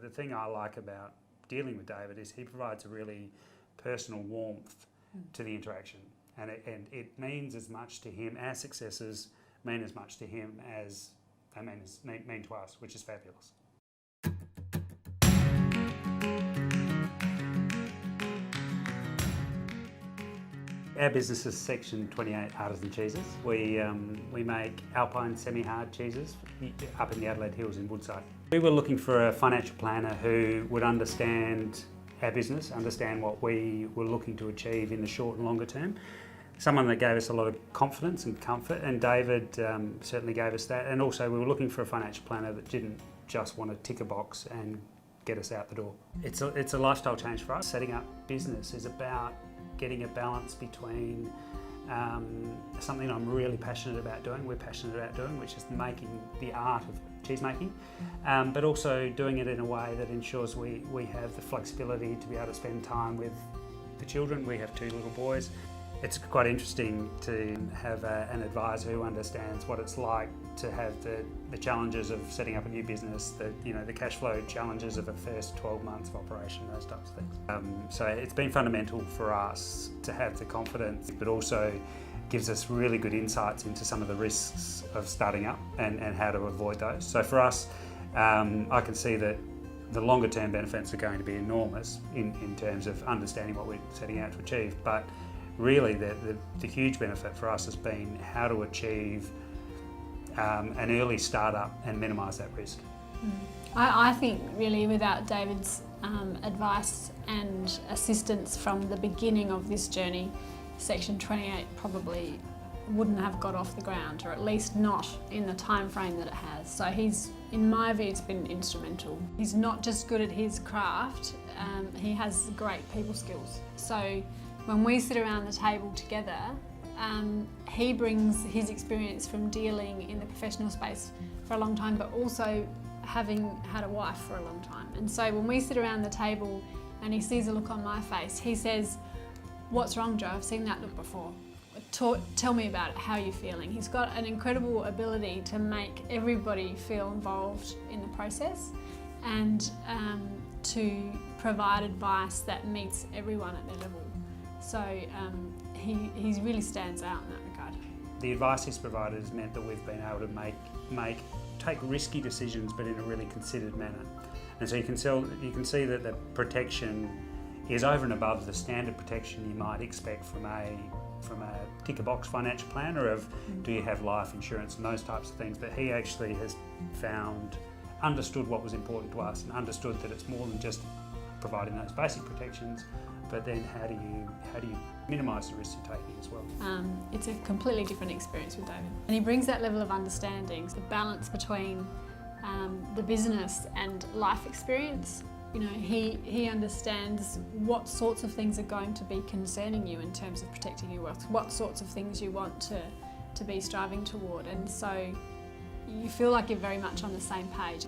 The thing I like about dealing with David is he provides a really personal warmth to the interaction, and it means as much to him. Our successes mean as much to him as they mean to us, which is fabulous. Our business is Section 28 Artisan cheeses. We make Alpine semi-hard cheeses up in the Adelaide Hills in Woodside. We were looking for a financial planner who would understand our business, understand what we were looking to achieve in the short and longer term. Someone that gave us a lot of confidence and comfort, and David certainly gave us that. And also we were looking for a financial planner that didn't just want to tick a box and get us out the door. It's a lifestyle change for us. Setting up business is about getting a balance between something I'm really passionate about doing, we're passionate about doing, which is making the art of cheese making, but also doing it in a way that ensures we have the flexibility to be able to spend time with the children. We have 2 little boys. It's quite interesting to have an advisor who understands what it's like to have the challenges of setting up a new business, the cash flow challenges of a first 12 months of operation, those types of things. So it's been fundamental for us to have the confidence, but also gives us really good insights into some of the risks of starting up and how to avoid those. So for us, I can see that the longer term benefits are going to be enormous in terms of understanding what we're setting out to achieve, but really the huge benefit for us has been how to achieve an early startup and minimise that risk. I think really without David's advice and assistance from the beginning of this journey, Section 28 probably wouldn't have got off the ground, or at least not in the time frame that it has. So in my view, it's been instrumental. He's not just good at his craft, he has great people skills. So when we sit around the table together, he brings his experience from dealing in the professional space for a long time, but also having had a wife for a long time. And so when we sit around the table and he sees a look on my face, he says, "What's wrong, Joe? I've seen that look before. Tell me about it, how are you feeling?" He's got an incredible ability to make everybody feel involved in the process and to provide advice that meets everyone at their level. So he really stands out in that regard. The advice he's provided has meant that we've been able to take risky decisions, but in a really considered manner. And so you can see that the protection is over and above the standard protection you might expect from a tick-a-box financial planner of do you have life insurance and those types of things. But he actually has understood what was important to us and understood that it's more than just providing those basic protections, but then how do you minimise the risks you're taking as well? It's a completely different experience with David. And he brings that level of understanding, the balance between the business and life experience. You know, he understands what sorts of things are going to be concerning you in terms of protecting your wealth, what sorts of things you want to be striving toward, and so you feel like you're very much on the same page.